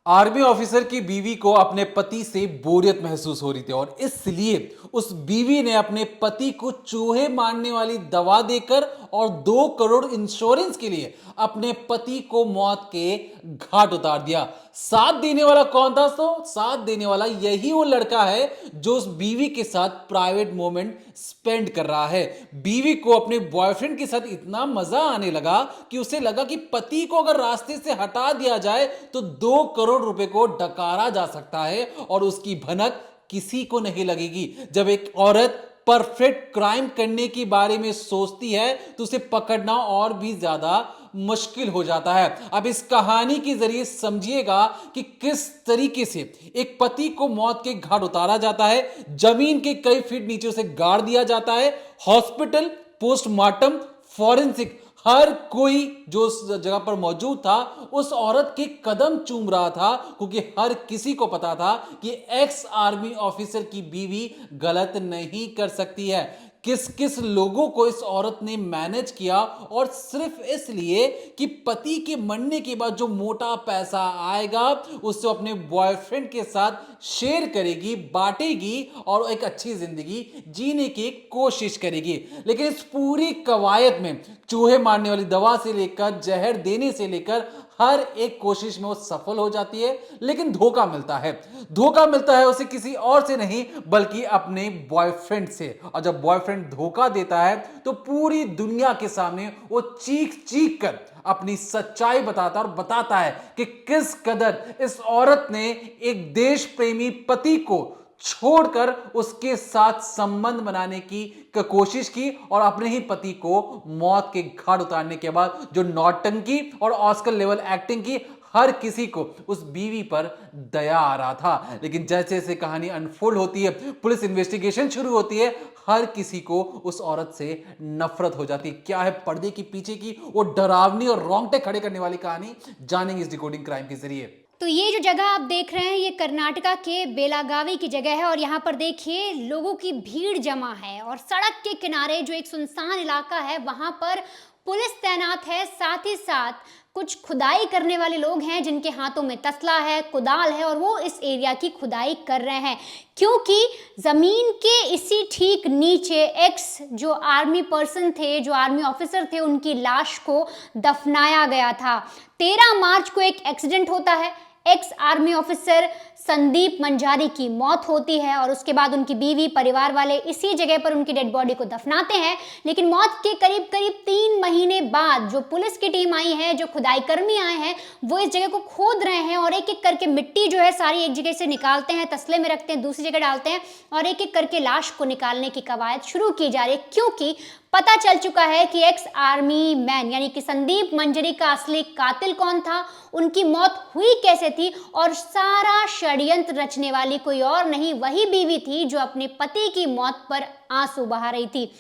Army officer की बीवी को अपने पति से बोरियत महसूस हो रही थी और इसलिए उस बीवी ने अपने पति को चूहे मारने वाली दवा देकर और 2 करोड़ इंश्योरेंस के लिए अपने पति को मौत के घाट उतार दिया। साथ देने वाला कौन था? तो साथ देने वाला यही वो लड़का है जो उस बीवी के साथ प्राइवेट मोमेंट स्पेंड कर रहा है। बीवी को अपने बॉयफ्रेंड के साथ इतना मजा आने लगा कि उसे लगा कि पति को अगर रास्ते से हटा दिया जाए तो 2 करोड़ रुपए को डकारा जा सकता है और उसकी भनक किसी को नहीं लगेगी। जब एक औरत परफेक्ट क्राइम करने के बारे में सोचती है तो उसे पकड़ना और भी ज्यादा मुश्किल हो जाता है। अब इस कहानी के जरिए समझिएगा कि किस तरीके से एक पति को मौत के घाट उतारा जाता है, जमीन के कई फीट नीचे उसे गाड़ दिया जाता है, हॉस्पिटल, पोस्टमार्टम, फॉरेंसिक, हर कोई जो उस जगह पर मौजूद था उस औरत के कदम चूम रहा था, क्योंकि हर किसी को पता था कि एक्स आर्मी ऑफिसर की बीवी गलत नहीं कर सकती है। किस किस लोगों को इस औरत ने मैनेज किया और सिर्फ इसलिए कि पति के मरने के बाद जो मोटा पैसा आएगा उससे अपने बॉयफ्रेंड के साथ शेयर करेगी, बांटेगी और एक अच्छी जिंदगी जीने की कोशिश करेगी। लेकिन इस पूरी कवायद में चूहे मारने वाली दवा से लेकर जहर देने से लेकर हर एक कोशिश में वो सफल हो जाती है, लेकिन धोखा मिलता है। धोखा मिलता है उसे किसी और से नहीं बल्कि अपने बॉयफ्रेंड से। और जब बॉयफ्रेंड धोखा देता है तो पूरी दुनिया के सामने वो चीख चीख कर अपनी सच्चाई बताता और बताता है कि किस कदर इस औरत ने एक देश प्रेमी पति को छोड़कर उसके साथ संबंध बनाने की कोशिश की और अपने ही पति को मौत के घाट उतारने के बाद जो नौटंकी और ऑस्कर लेवल एक्टिंग की, हर किसी को उस बीवी पर दया आ रहा था। लेकिन जैसे जैसे कहानी अनफोल्ड होती है, पुलिस इन्वेस्टिगेशन शुरू होती है, हर किसी को उस औरत से नफरत हो जाती है। क्या है पर्दे के पीछे की वो डरावनी और रोंगटे खड़े करने वाली कहानी, जानेंगे इस डिकोडिंग क्राइम के जरिए। तो ये जो जगह आप देख रहे हैं ये कर्नाटका के बेलागावी की जगह है और यहाँ पर देखिए लोगों की भीड़ जमा है और सड़क के किनारे जो एक सुनसान इलाका है वहाँ पर पुलिस तैनात है। साथ ही साथ कुछ खुदाई करने वाले लोग हैं जिनके हाथों में तसला है, कुदाल है और वो इस एरिया की खुदाई कर रहे हैं, क्योंकि ज़मीन के इसी ठीक नीचे एक्स जो आर्मी पर्सन थे, जो आर्मी ऑफिसर थे, उनकी लाश को दफनाया गया था। 13 मार्च को एक एक्सीडेंट होता है, एक्स आर्मी ऑफिसर संदीप मंजारी की मौत होती है और उसके बाद उनकी बीवी, परिवार वाले इसी जगह पर उनकी डेड बॉडी को दफनाते हैं। लेकिन मौत के करीब करीब 3 महीने बाद जो पुलिस की टीम आई है, जो खुदाई कर्मी आए हैं, वो इस जगह को खोद रहे हैं और एक एक करके मिट्टी जो है सारी एक जगह से निकालते हैं, तसले में रखते हैं, दूसरी जगह डालते हैं और एक एक करके लाश को निकालने की कवायद शुरू की जा रही है, क्योंकि पता चल चुका है कि एक्स आर्मी मैन यानी कि संदीप मंजरी का असली कातिल कौन था, उनकी मौत हुई कैसे थी और सारा षड्यंत्र रचने वाली कोई और नहीं, वही बीवी थी जो अपने पति की मौत पर आंसू बहा रही थी।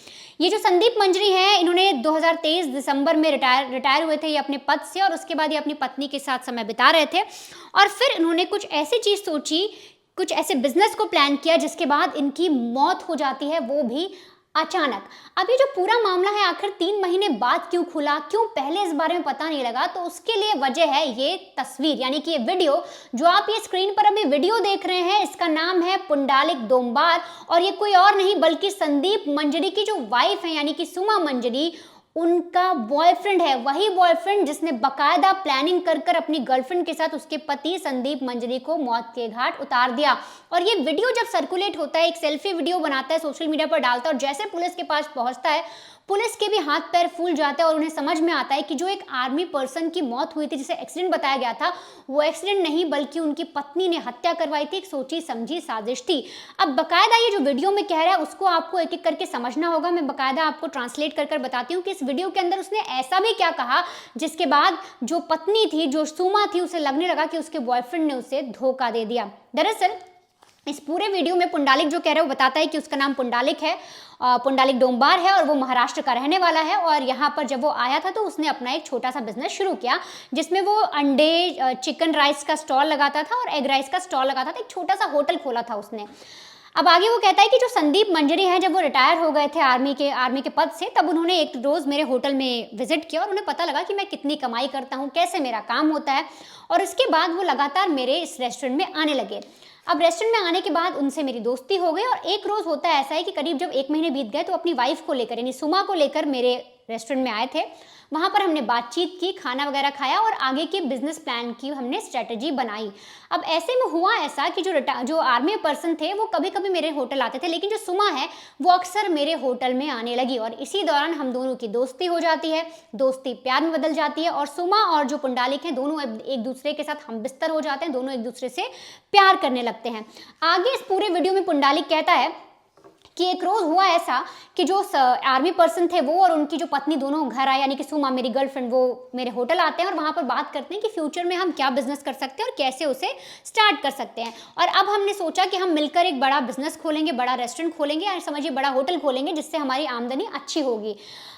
ये जो संदीप मंजरी हैं, इन्होंने 2023 दिसंबर में रिटायर हुए थे ये अपने पद से और उसके बाद ये अपनी पत्नी के साथ समय बिता रहे थे और फिर इन्होंने कुछ ऐसी चीज़ सोची, कुछ ऐसे बिजनेस को प्लान किया जिसके बाद इनकी मौत हो जाती है, वो भी अचानक। अब ये जो पूरा मामला है आखिर 3 महीने बाद क्यों खुला, क्यों पहले इस बारे में पता नहीं लगा, तो उसके लिए वजह है ये तस्वीर यानी कि ये वीडियो जो आप ये स्क्रीन पर अभी वीडियो देख रहे हैं। इसका नाम है पुंडालिक डोम्बार और ये कोई और नहीं बल्कि संदीप मंजरी की जो वाइफ है यानी कि सुमा मंजरी, उनका बॉयफ्रेंड है। वही बॉयफ्रेंड जिसने बकायदा प्लानिंग कर कर अपनी गर्लफ्रेंड के साथ उसके पति संदीप मंजरी को मौत के घाट उतार दिया। और ये वीडियो जब सर्कुलेट होता है, एक सेल्फी वीडियो बनाता है, सोशल मीडिया पर डालता है और जैसे पुलिस के पास पहुंचता है, पुलिस के भी हाथ पैर फूल जाते हैं और उन्हें समझ में आता है कि जो एक आर्मी पर्सन की मौत हुई थी, जिसे एक्सीडेंट बताया गया था, वो एक्सीडेंट नहीं बल्कि उनकी पत्नी ने हत्या करवाई थी, एक सोची समझी साजिश थी। अब बकायदा ये जो वीडियो में कह रहा है उसको आपको एक एक करके समझना होगा। मैं बकायदा आपको ट्रांसलेट कर कर बताती हूँ कि इस वीडियो के अंदर उसने ऐसा भी क्या कहा जिसके बाद जो पत्नी थी, जो सुमा थी, उसे लगने लगा कि उसके बॉयफ्रेंड ने उसे धोखा दे दिया। दरअसल इस पूरे वीडियो में पुंडालिक जो कह रहा है वो बताता है कि उसका नाम पुंडालिक है, पुंडालिक डोम्बार है और वो महाराष्ट्र का रहने वाला है और यहाँ पर जब वो आया था तो उसने अपना एक छोटा सा बिजनेस शुरू किया जिसमें वो अंडे, चिकन राइस का स्टॉल लगाता था और एग राइस का स्टॉल लगाता था। एक छोटा सा होटल खोला था उसने। अब आगे वो कहता है कि जो संदीप मंजरी हैं, जब वो रिटायर हो गए थे आर्मी के पद से, तब उन्होंने एक रोज़ मेरे होटल में विजिट किया और उन्हें पता लगा कि मैं कितनी कमाई करता हूँ, कैसे मेरा काम होता है, और उसके बाद वो लगातार मेरे इस रेस्टोरेंट में आने लगे। अब रेस्टोरेंट में आने के बाद उनसे मेरी दोस्ती हो गई और एक रोज़ होता है ऐसा है कि करीब जब 1 महीने बीत गए तो अपनी वाइफ को लेकर, यानी सुमा को लेकर मेरे रेस्टोरेंट में आए थे। वहाँ पर हमने बातचीत की, खाना वगैरह खाया और आगे के बिजनेस प्लान की हमने स्ट्रेटजी बनाई। अब ऐसे में हुआ ऐसा कि जो आर्मी पर्सन थे वो कभी कभी मेरे होटल आते थे, लेकिन जो सुमा है वो अक्सर मेरे होटल में आने लगी और इसी दौरान हम दोनों की दोस्ती हो जाती है, दोस्ती प्यार में बदल जाती है और सुमा और जो पुंडालिक हैं दोनों एक दूसरे के साथ हम बिस्तर हो जाते हैं, दोनों एक दूसरे से प्यार करने लगते हैं। आगे इस पूरे वीडियो में पुंडालिक कहता है कि एक रोज हुआ ऐसा कि जो आर्मी पर्सन थे वो और उनकी जो पत्नी दोनों घर आए, यानी कि सुमा मेरी गर्लफ्रेंड, वो मेरे होटल आते हैं और वहाँ पर बात करते हैं कि फ्यूचर में हम क्या बिजनेस कर सकते हैं और कैसे उसे स्टार्ट कर सकते हैं। और अब हमने सोचा कि हम मिलकर एक बड़ा बिजनेस खोलेंगे, बड़ा रेस्टोरेंट खोलेंगे या समझिए बड़ा होटल खोलेंगे जिससे हमारी आमदनी अच्छी होगी।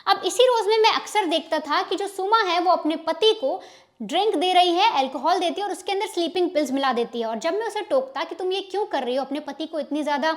अब इसी रोज में मैं अक्सर देखता था कि जो सुमा है वो अपने पति को ड्रिंक दे रही है, अल्कोहल देती है और उसके अंदर स्लीपिंग पिल्स मिला देती है। और जब मैं उसे टोकता कि तुम ये क्यों कर रही हो, अपने पति को इतनी ज़्यादा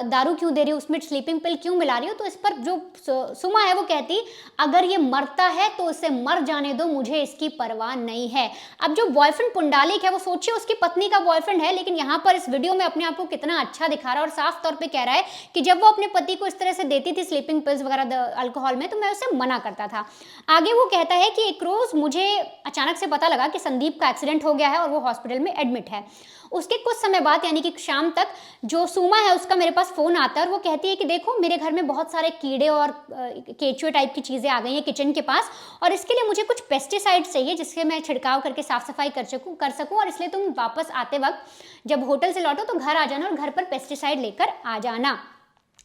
दारू क्यों दे रही हो, उसमें स्लीपिंग पिल क्यों मिला रही हो, तो इस पर जो सुमा है वो कहती अगर ये मरता है तो उसे मर जाने दो, मुझे इसकी परवाह नहीं है। अब जो बॉयफ्रेंड पुंडालिक है वो सोचिए उसकी पत्नी का बॉयफ्रेंड है, लेकिन यहाँ पर इस वीडियो में अपने आप को कितना अच्छा दिखा रहा है और साफ तौर पर कह रहा है कि जब वो अपने पति को इस तरह से देती थी स्लीपिंग पिल्स वगैरह अल्कोहल में, तो मैं उसे मना करता था। आगे वो कहता है कि एक रोज़ मुझे अचानक से पता लगा कि संदीप का एक्सीडेंट हो गया है और वो हॉस्पिटल में एडमिट है। उसके कुछ समय बाद यानी कि शाम तक जो सुमा है उसका मेरे पास फोन आता है और वो कहती है कि देखो मेरे घर में बहुत सारे कीड़े और केचुए टाइप की चीज़ें आ गई हैं किचन के पास और इसके लिए मुझे कुछ पेस्टिसाइड चाहिए जिससे मैं छिड़काव करके साफ सफाई कर सकूं और इसलिए तुम वापस आते वक्त जब होटल से लौटो तो घर आ जाना और घर पर पेस्टिसाइड लेकर आ जाना।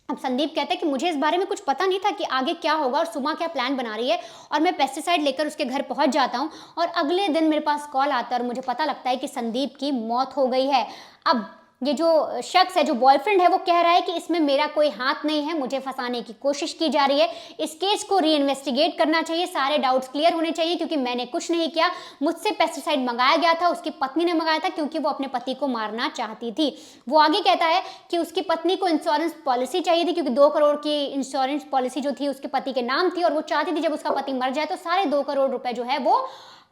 अब संदीप कहता है कि मुझे इस बारे में कुछ पता नहीं था कि आगे क्या होगा और सुमा क्या प्लान बना रही है, और मैं पेस्टिसाइड लेकर उसके घर पहुंच जाता हूं और अगले दिन मेरे पास कॉल आता है और मुझे पता लगता है कि संदीप की मौत हो गई है। अब ये जो शख्स है, जो बॉयफ्रेंड है, वो कह रहा है कि इसमें मेरा कोई हाथ नहीं है, मुझे फंसाने की कोशिश की जा रही है, इस केस को रीइन्वेस्टिगेट करना चाहिए, सारे डाउट्स क्लियर होने चाहिए क्योंकि मैंने कुछ नहीं किया, मुझसे पेस्टिसाइड मंगाया गया था, उसकी पत्नी ने मंगाया था क्योंकि वो अपने पति को मारना चाहती थी। वो आगे कहता है कि उसकी पत्नी को इंश्योरेंस पॉलिसी चाहिए थी क्योंकि 2 करोड़ की इंश्योरेंस पॉलिसी जो थी उसके पति के नाम थी और वो चाहती थी जब उसका पति मर जाए तो सारे 2 करोड़ रुपए जो है वो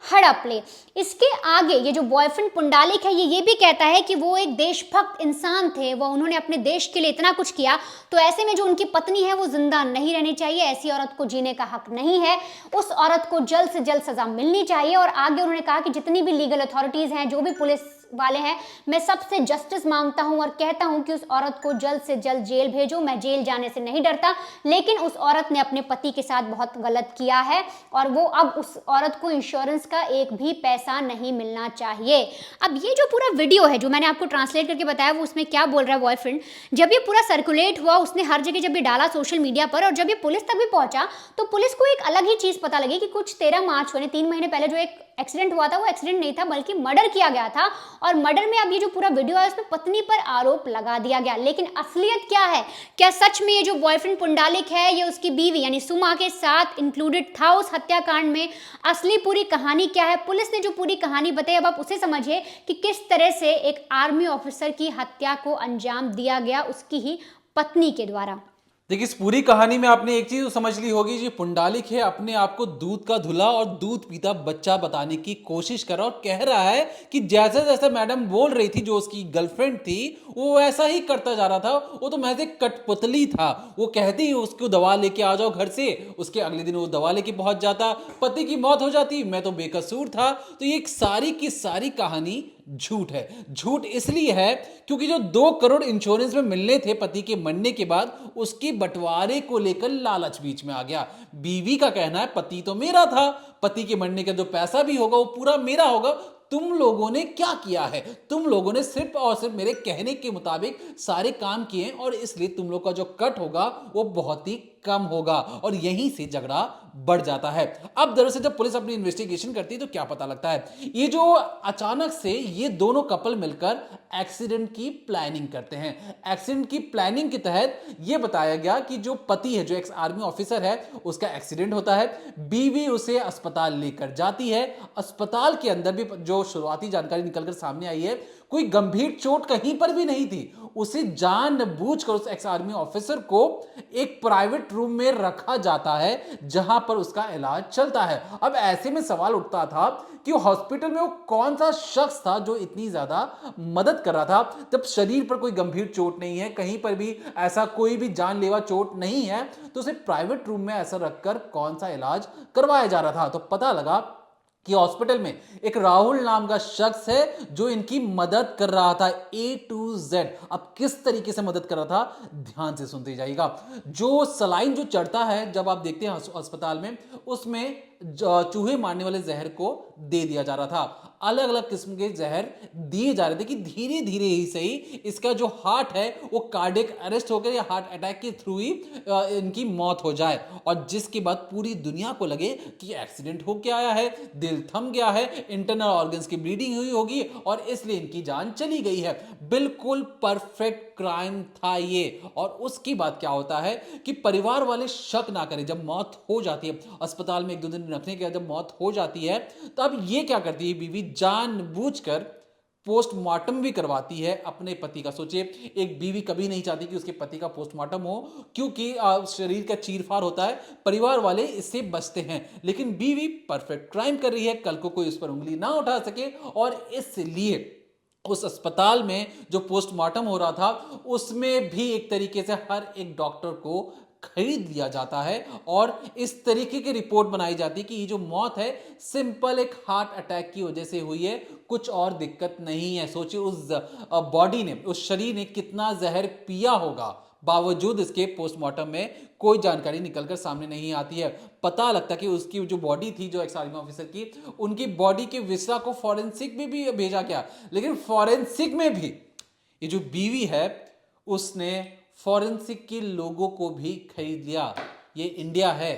हड़प ले। इसके आगे ये जो बॉयफ्रेंड पुंडालिक है ये भी कहता है कि वो एक देशभक्त इंसान थे, वो उन्होंने अपने देश के लिए इतना कुछ किया, तो ऐसे में जो उनकी पत्नी है वो जिंदा नहीं रहनी चाहिए, ऐसी औरत को जीने का हक नहीं है, उस औरत को जल्द से जल्द सजा मिलनी चाहिए। और आगे उन्होंने कहा कि जितनी भी लीगल अथॉरिटीज हैं, जो भी पुलिस वाले हैं, मैं सबसे जस्टिस मांगता हूं और कहता हूं कि उस औरत को जल्द से जल्द जेल भेजो। मैं जेल जाने से नहीं डरता, लेकिन उस औरत ने अपने पति के साथ बहुत गलत किया है और वो अब उस औरत को इंश्योरेंस का एक भी पैसा नहीं मिलना चाहिए। अब ये जो पूरा वीडियो है जो मैंने आपको ट्रांसलेट करके बताया वो उसमें क्या बोल रहा है बॉयफ्रेंड, जब ये पूरा सर्कुलेट हुआ उसने हर जगह जब ये डाला सोशल मीडिया पर और जब ये पुलिस तक भी पहुंचा तो पुलिस को एक अलग ही चीज पता लगी कि कुछ 13 मार्च यानी 3 महीने पहले जो एक एक्सीडेंट हुआ था वो एक्सीडेंट नहीं था बल्कि मर्डर किया गया था। और मर्डर में अब ये जो पूरा वीडियो है उसमें पत्नी पर आरोप लगा दिया गया, लेकिन असलियत क्या है, क्या सच में ये जो बॉयफ्रेंड पुंडालिक है ये उसकी बीवी यानी सुमा के साथ इंक्लूडेड था उस हत्याकांड में, असली पूरी कहानी क्या है। पुलिस ने जो पूरी कहानी बताई अब आप उसे समझिए कि किस तरह से एक आर्मी ऑफिसर की हत्या को अंजाम दिया गया उसकी ही पत्नी के द्वारा। देखिए इस पूरी कहानी में आपने एक चीज समझ ली होगी, जो पुंडालिक है अपने आप को दूध का धुला और दूध पीता बच्चा बताने की कोशिश कर रहा और कह रहा है कि जैसे जैसे मैडम बोल रही थी जो उसकी गर्लफ्रेंड थी वो वैसा ही करता जा रहा था, वो तो महज एक कठपुतली था। वो कहती ही उसको दवा लेके आ जाओ घर से, उसके अगले दिन वो दवा लेके पहुंच जाता, पति की मौत हो जाती, मैं तो बेकसूर था। तो ये एक सारी की सारी कहानी झूठ है। झूठ इसलिए है क्योंकि जो 2 करोड़ इंश्योरेंस में मिलने थे पति के मरने के बाद उसके बंटवारे को लेकर लालच बीच में आ गया। बीवी का कहना है पति तो मेरा था, पति के मरने का जो पैसा भी होगा वो पूरा मेरा होगा। तुम लोगों ने क्या किया है, तुम लोगों ने सिर्फ और सिर्फ मेरे कहने के मुताबिक सारे काम किए और इसलिए तुम लोग का जो कट होगा वो बहुत ही कम होगा और यहीं से झगड़ा बढ़ जाता है। अब दरअसल जब पुलिस अपनी इन्वेस्टिगेशन करती है तो क्या पता लगता है, ये जो अचानक से ये दोनों कपल मिलकर एक्सीडेंट की प्लानिंग करते हैं। एक्सीडेंट की प्लानिंग के तहत यह बताया गया कि जो पति है, जो एक्स आर्मी ऑफिसर है, उसका एक्सीडेंट होता है, बीवी उसे अस्पताल लेकर जाती है। अस्पताल के अंदर भी जो शुरुआती जानकारी निकलकर सामने आई है, कोई गंभीर चोट कहीं पर भी नहीं थी। उसे जानबूझकर उस एक्स आर्मी ऑफिसर को एक प्राइवेट रूम में रखा जाता है जहां पर उसका इलाज चलता है। अब ऐसे में सवाल उठता था कि हॉस्पिटल में वो कौन सा शख्स था जो इतनी ज्यादा मदद कर रहा था, जब शरीर पर कोई गंभीर चोट नहीं है, कहीं पर भी ऐसा कोई भी जानलेवा चोट नहीं है, तो उसे प्राइवेट रूम में ऐसा रखकर कौन सा इलाज करवाया जा रहा था। तो पता लगा कि हॉस्पिटल में एक राहुल नाम का शख्स है जो इनकी मदद कर रहा था A to Z। अब किस तरीके से मदद कर रहा था, ध्यान से सुनते जाइएगा। जो सलाइन जो चढ़ता है जब आप देखते हैं अस्पताल में, उसमें चूहे मारने वाले जहर को दे दिया जा रहा था। अलग अलग किस्म के जहर दिए जा रहे थे कि धीरे धीरे ही सही इसका जो हार्ट है वो कार्डियक अरेस्ट होकर या हार्ट अटैक के थ्रू ही इनकी मौत हो जाए, और जिसके बाद पूरी दुनिया को लगे कि एक्सीडेंट हो के आया है, दिल थम गया है, इंटरनल ऑर्गन्स की ब्लीडिंग हुई होगी और इसलिए इनकी जान चली गई है। बिल्कुल परफेक्ट क्राइम था ये। और उसकी बात क्या होता है कि परिवार वाले शक ना करें, जब मौत हो जाती है अस्पताल में 1-2 दिन रखने के बाद जब मौत हो जाती है, तो अब ये क्या करती है बीवी, जानबूझकर पोस्टमार्टम भी करवाती है अपने पति का। सोचिए, एक बीवी कभी नहीं चाहती कि उसके पति का पोस्टमार्टम हो, क्योंकि शरीर का चीरफाड़ होता है, परिवार वाले इससे बचते हैं। लेकिन बीवी परफेक्ट क्राइम कर रही है, कल को कोई उस पर उंगली ना उठा सके, और इसलिए उस अस्पताल में जो पोस्टमार्टम हो रहा था उसमें भी एक तरीके से हर एक डॉक्टर को खरीद लिया जाता है, और इस तरीके की रिपोर्ट बनाई जाती है कि ये जो मौत है सिंपल एक हार्ट अटैक की वजह से हुई है, कुछ और दिक्कत नहीं है। सोचिए उस बॉडी ने, उस शरीर ने कितना जहर पिया होगा, बावजूद इसके पोस्टमार्टम में कोई जानकारी निकलकर सामने नहीं आती है। पता लगता कि उसकी जो बॉडी थी, जो एक्स आर्मी ऑफिसर की, उनकी बॉडी के विसरा को फॉरेंसिक में भी भेजा गया, लेकिन फॉरेंसिक में भी ये जो बीवी है उसने फॉरेंसिक के लोगों को भी खरीद लिया। ये इंडिया है,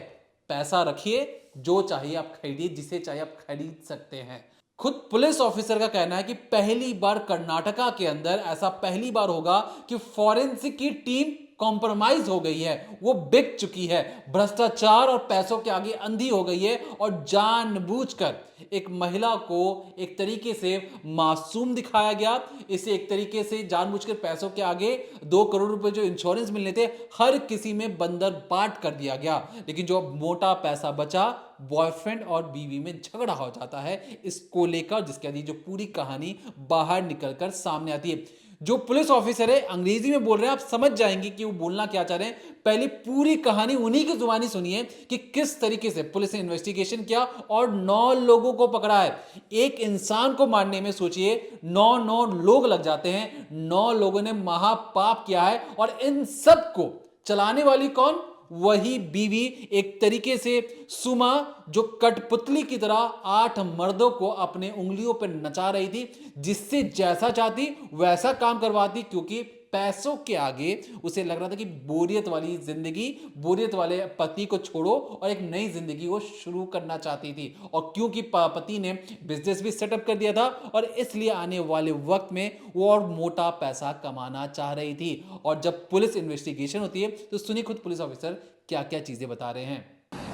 पैसा रखिए, जो चाहिए आप खरीदिए, जिसे चाहिए आप खरीद सकते हैं। खुद पुलिस ऑफिसर का कहना है कि पहली बार कर्नाटका के अंदर ऐसा पहली बार होगा कि फॉरेंसिक की टीम कॉम्प्रोमाइज हो गई है, वो बिक चुकी है, भ्रष्टाचार और पैसों के आगे अंधी हो गई है, और जानबूझकर एक महिला को एक तरीके से मासूम दिखाया गया। इसे एक तरीके से जानबूझकर पैसों के आगे 2 करोड़ रुपए जो इंश्योरेंस मिलने थे हर किसी में बंदर बाट कर दिया गया। लेकिन जो मोटा पैसा बचा, बॉयफ्रेंड और बीवी में झगड़ा हो जाता है इसको लेकर, जिसके बाद जो पूरी कहानी बाहर निकलकर सामने आती है। जो पुलिस ऑफिसर है अंग्रेजी में बोल रहे हैं, आप समझ जाएंगे कि वो बोलना क्या चाह रहे हैं। पहले पूरी कहानी उन्हीं की जुबानी सुनिए कि किस तरीके से पुलिस ने इन्वेस्टिगेशन किया और 9 लोगों को पकड़ा है। एक इंसान को मारने में सोचिए 9 लोग लग जाते हैं, 9 लोगों ने महापाप किया है, और इन सब को चलाने वाली कौन? वही बीवी, एक तरीके से सुमा, जो कठपुतली की तरह 8 मर्दों को अपने उंगलियों पर नचा रही थी, जिससे जैसा चाहती वैसा काम करवाती, क्योंकि पैसों के आगे उसे लग रहा था कि बोरियत वाली जिंदगी, बोरियत वाले पति को छोड़ो और एक नई जिंदगी वो शुरू करना चाहती थी। और क्योंकि पति ने बिजनेस भी सेटअप कर दिया था, और इसलिए आने वाले वक्त में वो और मोटा पैसा कमाना चाह रही थी। और जब पुलिस इन्वेस्टिगेशन होती है तो सुनिए खुद पुलिस ऑफिसर क्या क्या चीजें बता रहे हैं।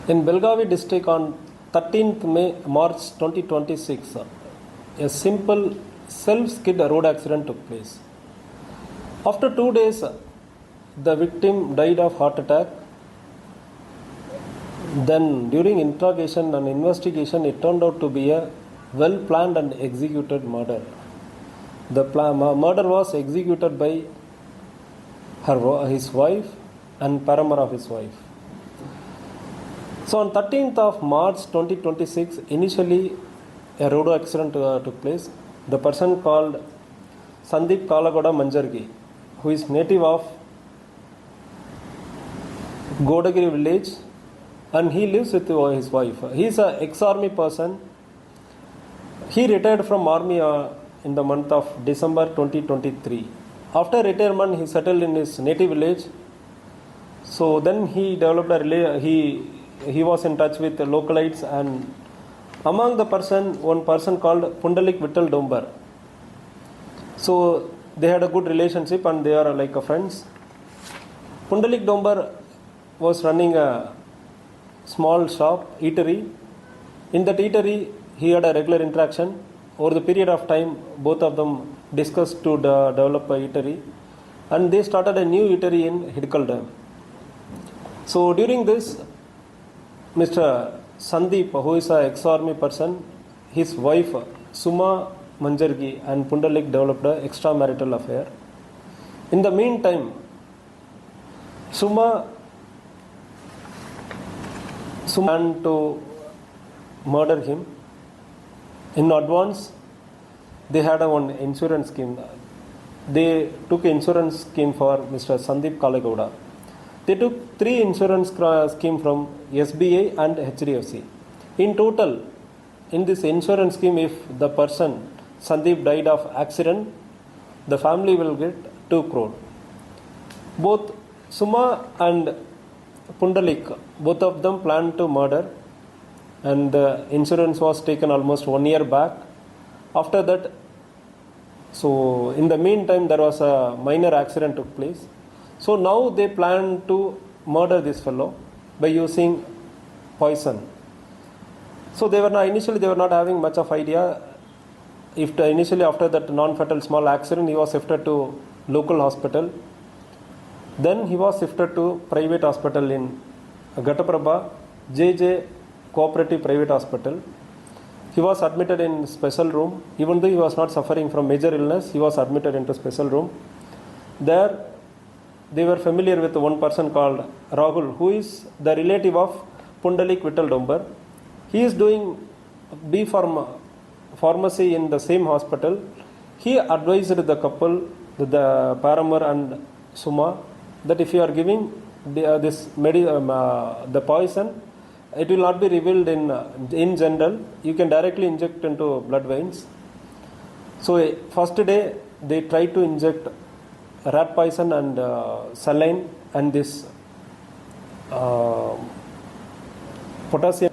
In Belgavi district on 13th March 2026, a simple self-skid road accident took place. After 2 days, the victim died of heart attack. Then during interrogation and investigation, it turned out to be a well-planned and executed murder. The murder was executed by his wife and paramour of his wife. So on 13th of March 2026, initially a road accident took place. The person called Sandeep Kalagoda Manjargi, who is native of Godagiri village, and he lives with his wife. He is an ex-army person. He retired from army in the month of December 2023. After retirement, he settled in his native village. So then he developed he was in touch with the localites, and among the one person called Pundalik Vittal Dombar. So they had a good relationship and they are like a friends. Pundalik Dombar was running a small shop, eatery. In that eatery, he had a regular interaction. Over the period of time, both of them discussed to develop a eatery, and they started a new eatery in Hidkal Dam. So during this, Mr. Sandeep, who is an ex-army person, his wife Suma Manjargi and Pundalik developed an extramarital affair. In the meantime, Suma planned to murder him. In advance, they had one insurance scheme. They took insurance scheme for Mr. Sandeep Kalagowda. They took 3 insurance scheme from SBI and HDFC. In total, in this insurance scheme, if the person Sandeep died of accident, the family will get 2 crore. Both Suma and Pundalik, both of them planned to murder, and the insurance was taken almost 1 year back. After that, so in the meantime, there was a minor accident took place. So now they plan to murder this fellow by using poison. So initially they were not having much of idea. Initially after that non-fatal small accident, he was shifted to local hospital. Then he was shifted to private hospital in Ghataprabha, JJ Cooperative Private Hospital. He was admitted in special room. Even though he was not suffering from major illness, he was admitted into special room. There, they were familiar with one person called Rahul, who is the relative of Pundalik Vittal Dombar. He is doing pharmacy in the same hospital. He advised the couple, the paramour and Suma, that if you are giving the poison, it will not be revealed in general. You can directly inject into blood veins. So first day they tried to inject rat poison and saline and this potassium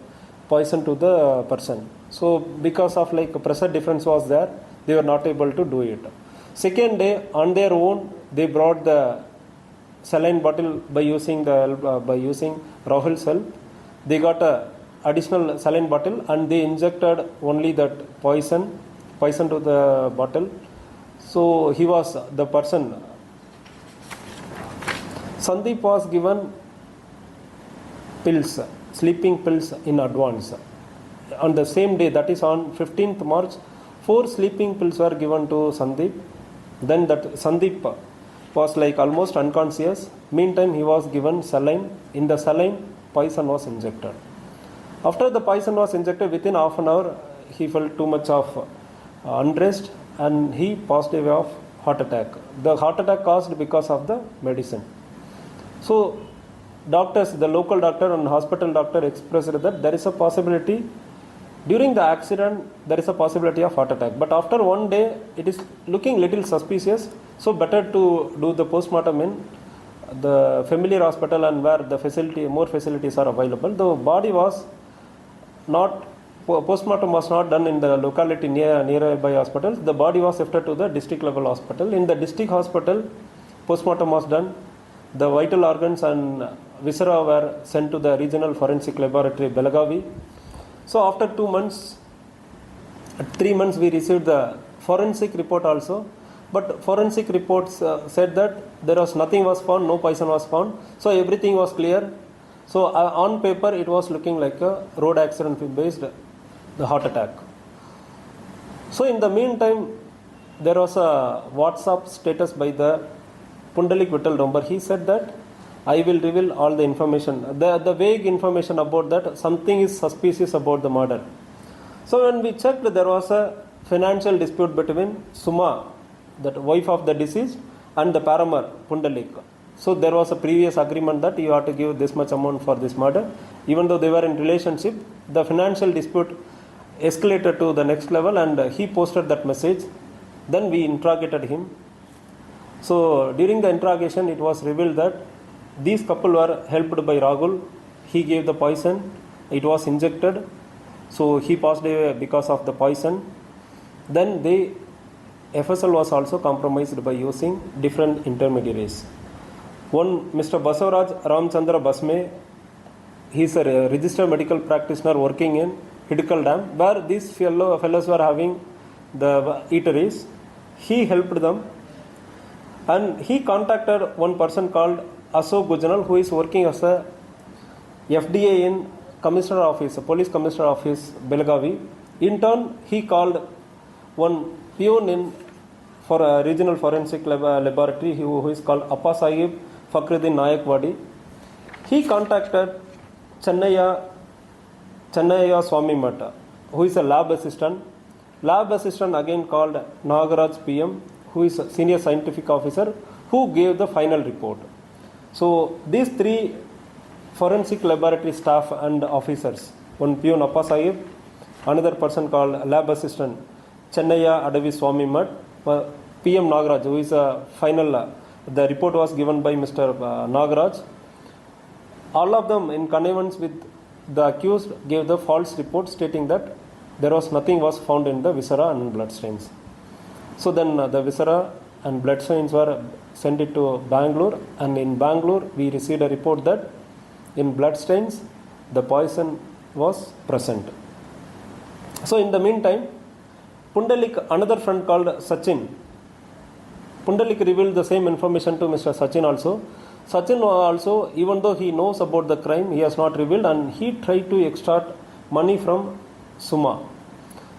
poison to the person. So because of pressure difference was there, they were not able to do it. Second day, on their own, they brought the saline bottle by using Rahul's help. They got a additional saline bottle and they injected only that poison to the bottle. So he was the person. Sandeep was given pills, sleeping pills in advance. On the same day, that is on 15th March, 4 sleeping pills were given to Sandeep. Then that Sandeep was almost unconscious. Meantime, he was given saline. In the saline, poison was injected. After the poison was injected, within half an hour, he felt too much of unrest and he passed away of heart attack. The heart attack caused because of the medicine. So doctors, the local doctor and hospital doctor expressed that there is a possibility during the accident there is a possibility of heart attack, but after 1 day it is looking little suspicious, so better to do the postmortem in the familiar hospital and where the more facilities are available. The body was not, postmortem was not done in the locality nearby hospitals. The body was shifted to the district level hospital. In the district hospital, postmortem was done. The vital organs and viscera were sent to the regional forensic laboratory Belagavi. So after 2 months, 3 months, we received the forensic report also. But forensic reports said that there was nothing was found, no poison was found. So everything was clear. So on paper, it was looking like a road accident based the heart attack. So in the meantime, there was a WhatsApp status by the Pundalik Vittal Dombar. He said that I will reveal all the information, the vague information about that something is suspicious about the murder. So when we checked, there was a financial dispute between Suma, that wife of the deceased, and the paramour Pundalik. So there was a previous agreement that you have to give this much amount for this murder. Even though they were in relationship, the financial dispute escalated to the next level and he posted that message. Then we interrogated him. So during the interrogation, it was revealed that these couple were helped by Rahul. He gave the poison. It was injected. So he passed away because of the poison. Then they FSL was also compromised by using different intermediaries. One, Mr. Basavaraj Ramchandra Basme, he is a registered medical practitioner working in Hidkal Dam, where these fellows were having the eateries. He helped them, and he contacted one person called Ashok Gujral, who is working as a FDA in Commissioner Office, Police Commissioner Office, Belagavi. In turn, he called one peon for a regional forensic laboratory who is called Appa Sahib Fakhruddin Nayakwadi. He contacted Chennaya Swami Mata, who is a lab assistant. Lab assistant again called Nagaraj PM, who is a senior scientific officer, who gave the final report. So these three forensic laboratory staff and officers, one peon Appa Sahib, another person called lab assistant Chennaya Adavi Swami Mat, PM Nagaraj, who is a final, the report was given by Mr. Nagaraj. All of them, in connivance with the accused, gave the false report stating that nothing was found in the viscera and blood stains. So then the viscera and blood stains were sent it to Bangalore, and in Bangalore we received a report that in blood stains the poison was present. So in the meantime, Pundalik, another friend called Sachin, Pundalik revealed the same information to Mr. Sachin also. Sachin also, even though he knows about the crime, he has not revealed, and he tried to extort money from Suma.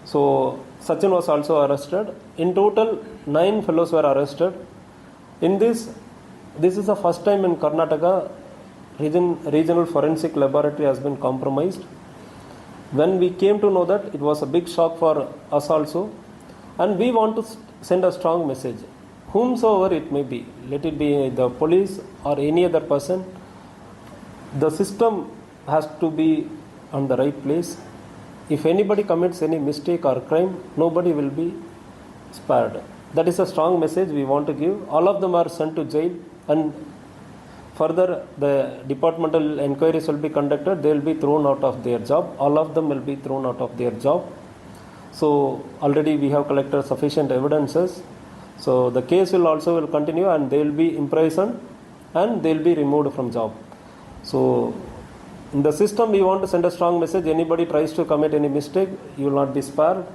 So Sachin was also arrested. In total, 9 fellows were arrested. In this is the first time in Karnataka regional forensic laboratory has been compromised. When we came to know that, it was a big shock for us also, and we want to send a strong message. Whomsoever it may be, let it be the police or any other person, the system has to be on the right place. If anybody commits any mistake or crime, nobody will be spared. That is a strong message we want to give. All of them are sent to jail, and further the departmental inquiries will be conducted. They will be thrown out of their job. All of them will be thrown out of their job. So already we have collected sufficient evidences. So the case will continue, and they will be imprisoned and they will be removed from job. So in the system we want to send a strong message. Anybody tries to commit any mistake, you will not be spared.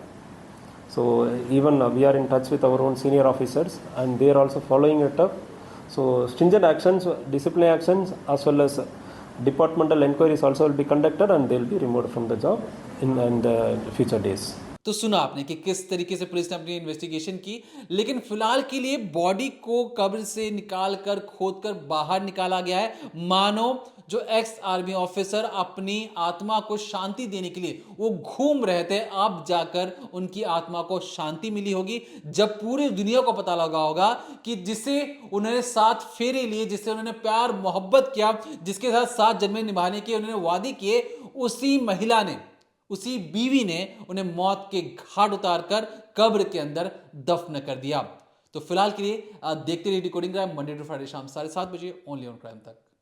So even we are in touch with our own senior officers, and they are also following it up. So stringent actions, disciplinary actions, as well as departmental inquiries also will be conducted, and they will be removed from the job in the future days. तो सुना आपने कि किस तरीके से police ने अपनी investigation की, लेकिन फिलहाल के लिए बॉडी को कब्र से निकालकर खोदकर बाहर निकाला गया है। मानो जो एक्स आर्मी ऑफिसर अपनी आत्मा को शांति देने के लिए वो घूम रहे थे, अब जाकर उनकी आत्मा को शांति मिली होगी, जब पूरी दुनिया को पता लगा होगा कि जिसे उन्होंने 7 फेरे लिए, जिससे उन्होंने प्यार मोहब्बत किया, जिसके साथ 7 जन्म निभाने के उन्होंने वादे किए, उसी महिला ने, उसी बीवी ने उन्हें मौत के घाट उतारकर कब्र के अंदर दफन कर दिया। तो फिलहाल के लिए देखते रहिए decoding crime, Monday to Friday शाम 7:30 बजे ओनली ऑन क्राइम तक।